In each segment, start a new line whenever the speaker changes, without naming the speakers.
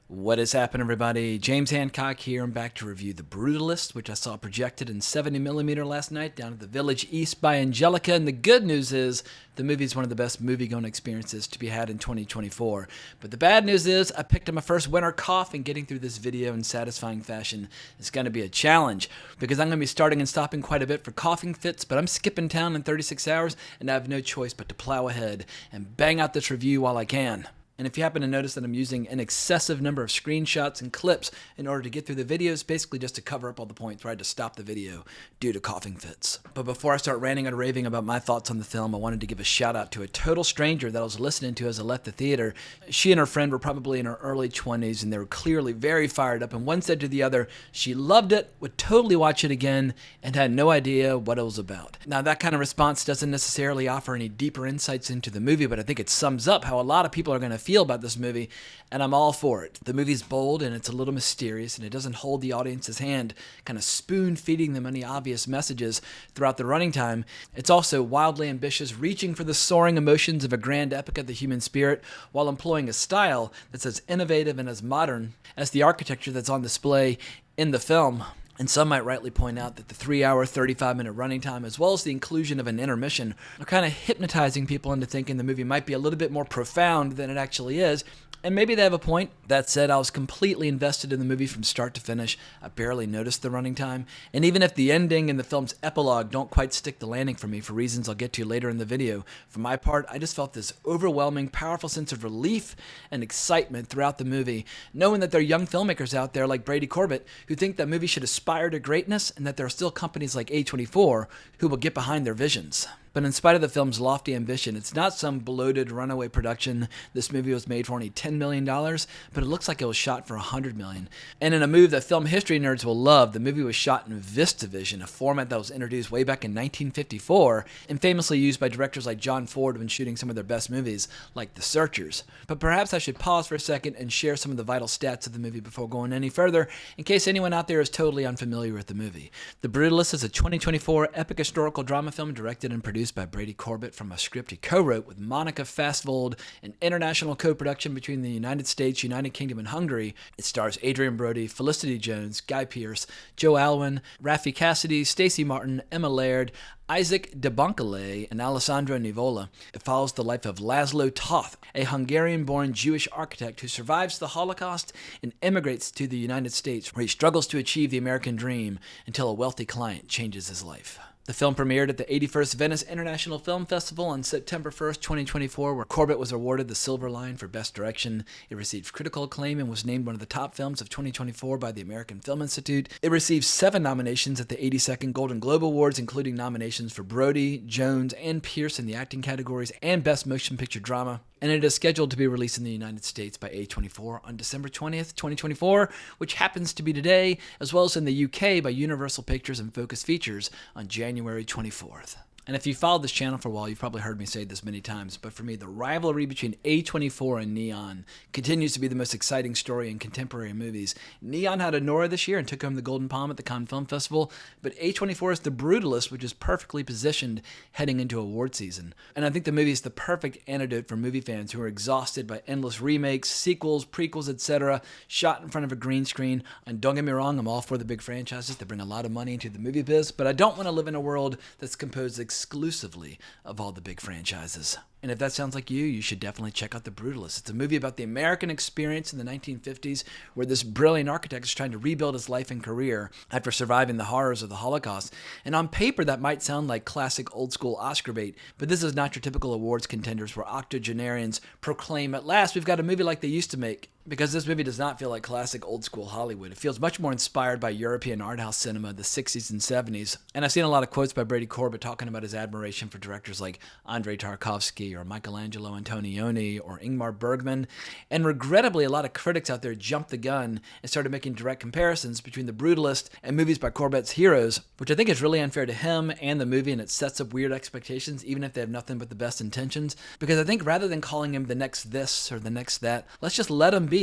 What is happening, everybody? James Hancock here. I'm back to review The Brutalist, which I saw projected in 70mm last night down at the Village East by Angelica. And the good news is the movie is one of the best movie-going experiences to be had in 2024. But the bad news is I picked up my first winter cough, and getting through this video in satisfying fashion is going to be a challenge because I'm going to be starting and stopping quite a bit for coughing fits, but I'm skipping town in 36 hours, and I have no choice but to plow ahead and bang out this review while I can. And if you happen to notice that I'm using an excessive number of screenshots and clips in order to get through the videos, basically just to cover up all the points where I had to stop the video due to coughing fits. But before I start ranting and raving about my thoughts on the film, I wanted to give a shout out to a total stranger that I was listening to as I left the theater. She and her friend were probably in her early 20s, and they were clearly very fired up, and one said to the other, she loved it, would totally watch it again, and had no idea what it was about. Now, that kind of response doesn't necessarily offer any deeper insights into the movie, but I think it sums up how a lot of people are going to feel about this movie, and I'm all for it. The movie's bold and it's a little mysterious, and it doesn't hold the audience's hand, kind of spoon-feeding them any obvious messages throughout the running time. It's also wildly ambitious, reaching for the soaring emotions of a grand epic of the human spirit, while employing a style that's as innovative and as modern as the architecture that's on display in the film. And some might rightly point out that the 3-hour, 35-minute running time, as well as the inclusion of an intermission, are kind of hypnotizing people into thinking the movie might be a little bit more profound than it actually is. And maybe they have a point. That said, I was completely invested in the movie from start to finish. I barely noticed the running time. And even if the ending and the film's epilogue don't quite stick the landing for me for reasons I'll get to later in the video, for my part, I just felt this overwhelming, powerful sense of relief and excitement throughout the movie, knowing that there are young filmmakers out there like Brady Corbet who think that movies should aspire to greatness, and that there are still companies like A24 who will get behind their visions. But in spite of the film's lofty ambition, it's not some bloated runaway production. This movie was made for only $10 million, but it looks like it was shot for $100 million. And in a move that film history nerds will love, the movie was shot in VistaVision, a format that was introduced way back in 1954 and famously used by directors like John Ford when shooting some of their best movies, like The Searchers. But perhaps I should pause for a second and share some of the vital stats of the movie before going any further, in case anyone out there is totally unfamiliar with the movie. The Brutalist is a 2024 epic historical drama film directed and produced by Brady Corbet from a script he co-wrote with Monica Fastvold, an international co-production between the United States, United Kingdom, and Hungary. It stars Adrien Brody, Felicity Jones, Guy Pearce, Joe Alwyn, Raffi Cassidy, Stacey Martin, Emma Laird, Isaac de Boncale, and Alessandro Nivola. It follows the life of Laszlo Toth, a Hungarian-born Jewish architect who survives the Holocaust and immigrates to the United States, where he struggles to achieve the American dream until a wealthy client changes his life. The film premiered at the 81st Venice International Film Festival on September 1st, 2024, where Corbett was awarded the Silver Lion for Best Direction. It received critical acclaim and was named one of the top films of 2024 by the American Film Institute. It received 7 nominations at the 82nd Golden Globe Awards, including nominations for Brody, Jones, and Pearce in the acting categories and Best Motion Picture Drama. And it is scheduled to be released in the United States by A24 on December 20th, 2024, which happens to be today, as well as in the UK by Universal Pictures and Focus Features on January 24th. And if you followed this channel for a while, you've probably heard me say this many times, but for me, the rivalry between A24 and Neon continues to be the most exciting story in contemporary movies. Neon had a Nora this year and took home the Golden Palm at the Cannes Film Festival, but A24 is The Brutalist, which is perfectly positioned heading into award season. And I think the movie is the perfect antidote for movie fans who are exhausted by endless remakes, sequels, prequels, etc., shot in front of a green screen. And don't get me wrong, I'm all for the big franchises that bring a lot of money into the movie biz, but I don't want to live in a world that's composed exclusively of all the big franchises. And if that sounds like you should definitely check out The Brutalist. It's a movie about the American experience in the 1950s, where this brilliant architect is trying to rebuild his life and career after surviving the horrors of the Holocaust. And on paper, that might sound like classic old-school Oscar bait, but this is not your typical awards contenders where octogenarians proclaim, at last, we've got a movie like they used to make. Because this movie does not feel like classic old-school Hollywood. It feels much more inspired by European art house cinema of the 60s and 70s. And I've seen a lot of quotes by Brady Corbet talking about his admiration for directors like Andrei Tarkovsky or Michelangelo Antonioni or Ingmar Bergman. And regrettably, a lot of critics out there jumped the gun and started making direct comparisons between The Brutalist and movies by Corbet's heroes, which I think is really unfair to him and the movie, and it sets up weird expectations even if they have nothing but the best intentions. Because I think rather than calling him the next this or the next that, let's just let him be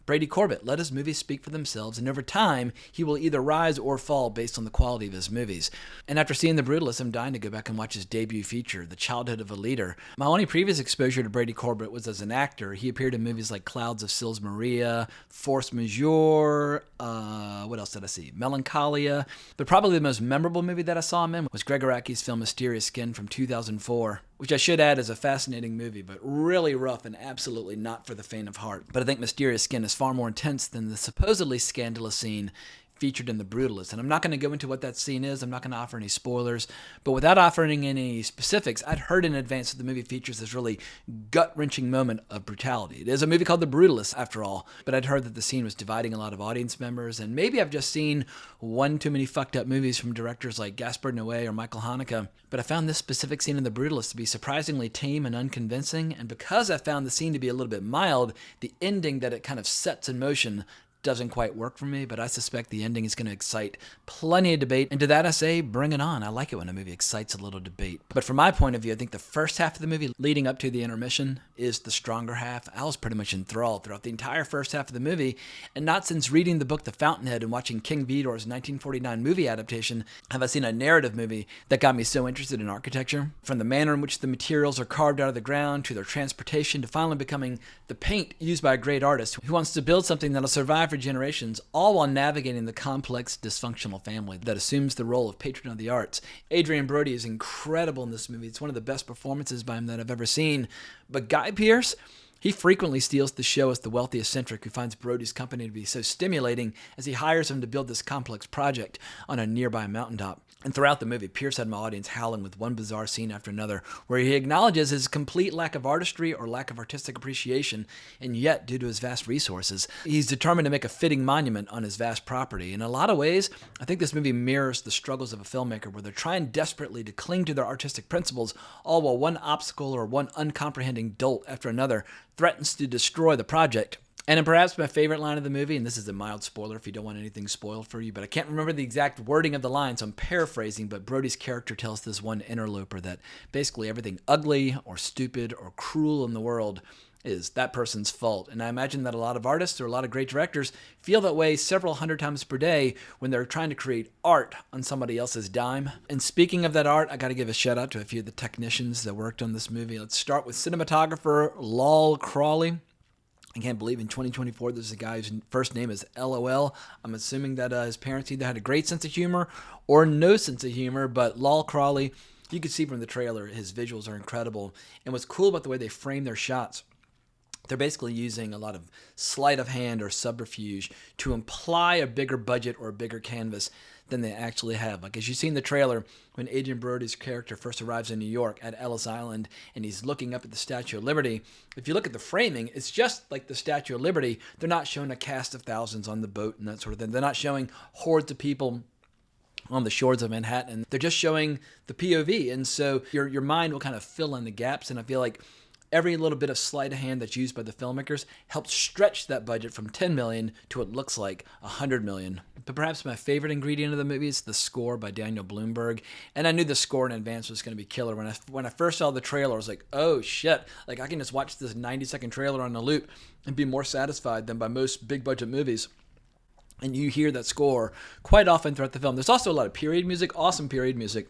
Brady Corbet. Let his movies speak for themselves, and over time, he will either rise or fall based on the quality of his movies. And after seeing The Brutalist, I'm dying to go back and watch his debut feature, The Childhood of a Leader. My only previous exposure to Brady Corbet was as an actor. He appeared in movies like Clouds of Sils Maria, Force Majeure, what else did I see? Melancholia. But probably the most memorable movie that I saw him in was Greg Araki's film Mysterious Skin from 2004, which I should add is a fascinating movie, but really rough and absolutely not for the faint of heart. But I think Mysterious Skin is far more intense than the supposedly scandalous scene featured in The Brutalist. And I'm not going to go into what that scene is. I'm not going to offer any spoilers. But without offering any specifics, I'd heard in advance that the movie features this really gut-wrenching moment of brutality. It is a movie called The Brutalist, after all. But I'd heard that the scene was dividing a lot of audience members. And maybe I've just seen one too many fucked up movies from directors like Gaspar Noé or Michael Haneke. But I found this specific scene in The Brutalist to be surprisingly tame and unconvincing. And because I found the scene to be a little bit mild, the ending that it kind of sets in motion doesn't quite work for me, but I suspect the ending is going to excite plenty of debate. And to that I say, bring it on. I like it when a movie excites a little debate. But from my point of view, I think the first half of the movie leading up to the intermission is the stronger half. I was pretty much enthralled throughout the entire first half of the movie, and not since reading the book The Fountainhead and watching King Vidor's 1949 movie adaptation have I seen a narrative movie that got me so interested in architecture. From the manner in which the materials are carved out of the ground, to their transportation, to finally becoming the paint used by a great artist who wants to build something that'll survive for generations, all while navigating the complex, dysfunctional family that assumes the role of patron of the arts. Adrien Brody is incredible in this movie. It's one of the best performances by him that I've ever seen. But Guy Pearce, he frequently steals the show as the wealthy eccentric who finds Brody's company to be so stimulating as he hires him to build this complex project on a nearby mountaintop. And throughout the movie, Pearce had my audience howling with one bizarre scene after another, where he acknowledges his complete lack of artistry or lack of artistic appreciation, and yet, due to his vast resources, he's determined to make a fitting monument on his vast property. In a lot of ways, I think this movie mirrors the struggles of a filmmaker, where they're trying desperately to cling to their artistic principles, all while one obstacle or one uncomprehending dolt after another threatens to destroy the project. And then perhaps my favorite line of the movie, and this is a mild spoiler if you don't want anything spoiled for you, but I can't remember the exact wording of the line, so I'm paraphrasing, but Brody's character tells this one interloper that basically everything ugly or stupid or cruel in the world is that person's fault. And I imagine that a lot of artists or a lot of great directors feel that way several hundred times per day when they're trying to create art on somebody else's dime. And speaking of that art, I got to give a shout out to a few of the technicians that worked on this movie. Let's start with cinematographer Lal Crawley. I can't believe in 2024 there's a guy whose first name is LOL. I'm assuming that his parents either had a great sense of humor or no sense of humor, but Lal Crawley, you can see from the trailer, his visuals are incredible. And what's cool about the way they frame their shots, they're basically using a lot of sleight of hand or subterfuge to imply a bigger budget or a bigger canvas than they actually have. Like as you see in the trailer, when Adrien Brody's character first arrives in New York at Ellis Island and he's looking up at the Statue of Liberty, if you look at the framing, it's just like the Statue of Liberty. They're not showing a cast of thousands on the boat and that sort of thing. They're not showing hordes of people on the shores of Manhattan. They're just showing the POV. And so your mind will kind of fill in the gaps. And I feel like every little bit of sleight of hand that's used by the filmmakers helps stretch that budget from $10 million to what looks like $100 million. But perhaps my favorite ingredient of the movie is the score by Daniel Blumberg. And I knew the score in advance was going to be killer. When I first saw the trailer, I was like, oh shit, like I can just watch this 90-second trailer on a loop and be more satisfied than by most big budget movies. And you hear that score quite often throughout the film. There's also a lot of period music, awesome period music.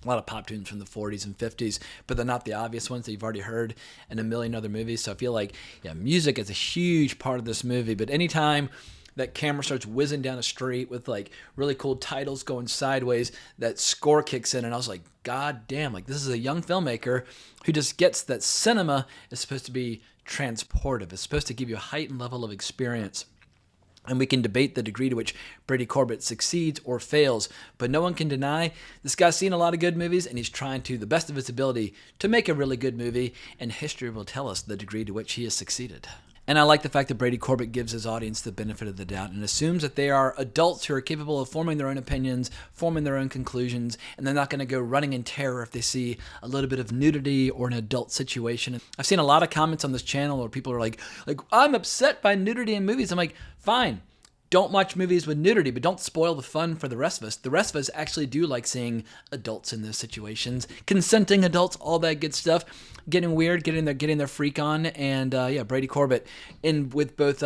A lot of pop tunes from the 40s and 50s, but they're not the obvious ones that you've already heard in a million other movies. So I feel like, music is a huge part of this movie. But anytime that camera starts whizzing down a street with like really cool titles going sideways, that score kicks in, and I was like, God damn, like this is a young filmmaker who just gets that cinema is supposed to be transportive. It's supposed to give you a heightened level of experience. And we can debate the degree to which Brady Corbet succeeds or fails, but no one can deny this guy's seen a lot of good movies, and he's trying to the best of his ability to make a really good movie, and history will tell us the degree to which he has succeeded. And I like the fact that Brady Corbet gives his audience the benefit of the doubt and assumes that they are adults who are capable of forming their own opinions, forming their own conclusions, and they're not going to go running in terror if they see a little bit of nudity or an adult situation. I've seen a lot of comments on this channel where people are like, I'm upset by nudity in movies. I'm like, fine. Don't watch movies with nudity, but don't spoil the fun for the rest of us. The rest of us actually do like seeing adults in those situations, consenting adults, all that good stuff, getting weird, getting their freak on, and Brady Corbet, in with both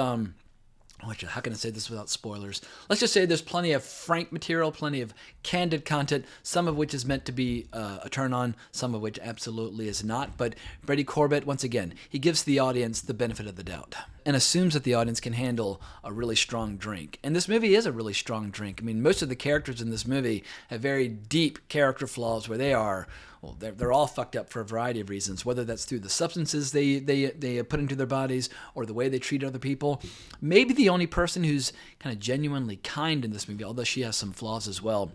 how can I say this without spoilers? Let's just say there's plenty of frank material, plenty of candid content, some of which is meant to be a turn on, some of which absolutely is not. But Brady Corbet, once again, he gives the audience the benefit of the doubt and assumes that the audience can handle a really strong drink. And this movie is a really strong drink. I mean, most of the characters in this movie have very deep character flaws where they are, well, they're all fucked up for a variety of reasons, whether that's through the substances they put into their bodies or the way they treat other people. Maybe the only person who's kind of genuinely kind in this movie, although she has some flaws as well,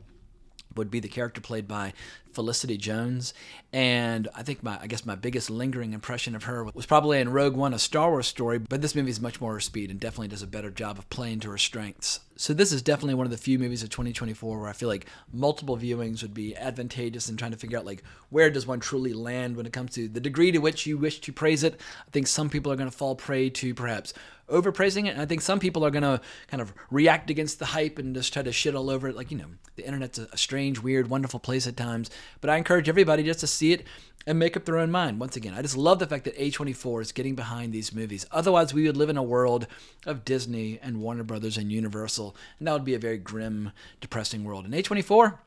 would be the character played by Felicity Jones. And I think my biggest lingering impression of her was probably in Rogue One, A Star Wars Story, but this movie is much more her speed and definitely does a better job of playing to her strengths. So this is definitely one of the few movies of 2024 where I feel like multiple viewings would be advantageous in trying to figure out like where does one truly land when it comes to the degree to which you wish to praise it. I think some people are going to fall prey to perhaps overpraising it, and I think some people are going to kind of react against the hype and just try to shit all over it. Like, the internet's a strange, weird, wonderful place at times, but I encourage everybody just to see it and make up their own mind. Once again, I just love the fact that A24 is getting behind these movies. Otherwise, we would live in a world of Disney and Warner Brothers and Universal, and that would be a very grim, depressing world. And A24,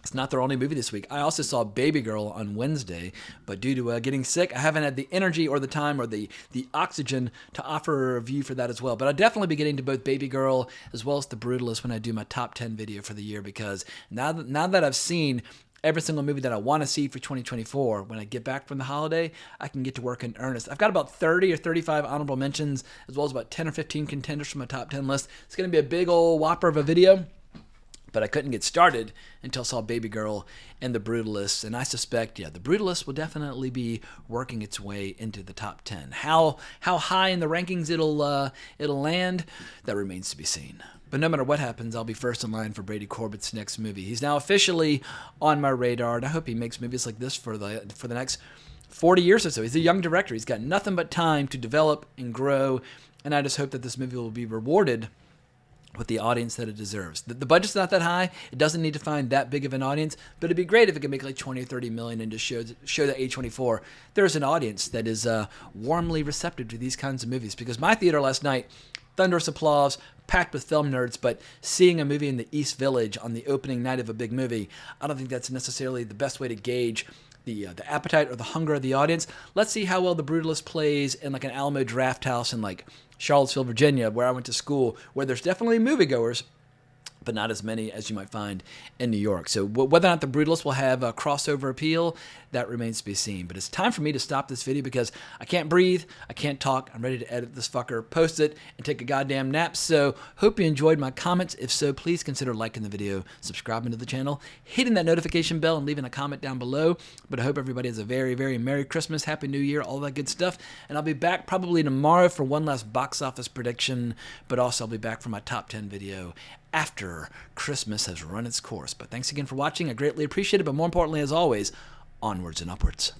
it's not their only movie this week. I also saw Baby Girl on Wednesday, but due to getting sick, I haven't had the energy or the time or the oxygen to offer a review for that as well. But I'll definitely be getting to both Baby Girl as well as The Brutalist when I do my top 10 video for the year, because now that I've seen every single movie that I want to see for 2024, when I get back from the holiday, I can get to work in earnest. I've got about 30 or 35 honorable mentions, as well as about 10 or 15 contenders from my top 10 list. It's going to be a big old whopper of a video, but I couldn't get started until I saw Baby Girl and The Brutalist, and I suspect, The Brutalist will definitely be working its way into the top 10. How high in the rankings it'll land, that remains to be seen. But no matter what happens, I'll be first in line for Brady Corbett's next movie. He's now officially on my radar, and I hope he makes movies like this for the next 40 years or so. He's a young director. He's got nothing but time to develop and grow, and I just hope that this movie will be rewarded with the audience that it deserves. The budget's not that high. It doesn't need to find that big of an audience, but it'd be great if it could make like 20 or 30 million and just show that A24 there's an audience that is warmly receptive to these kinds of movies. Because my theater last night, thunderous applause, packed with film nerds, but seeing a movie in the East Village on the opening night of a big movie, I don't think that's necessarily the best way to gauge the appetite or the hunger of the audience. Let's see how well The Brutalist plays in like an Alamo Draft House in like Charlottesville, Virginia, where I went to school, where there's definitely moviegoers, but not as many as you might find in New York. So whether or not The Brutalist will have a crossover appeal, that remains to be seen. But it's time for me to stop this video because I can't breathe, I can't talk, I'm ready to edit this fucker, post it, and take a goddamn nap. So hope you enjoyed my comments. If so, please consider liking the video, subscribing to the channel, hitting that notification bell, and leaving a comment down below. But I hope everybody has a very, very Merry Christmas, Happy New Year, all that good stuff. And I'll be back probably tomorrow for one last box office prediction, but also I'll be back for my top 10 video after Christmas has run its course. But thanks again for watching. I greatly appreciate it. But more importantly, as always, onwards and upwards.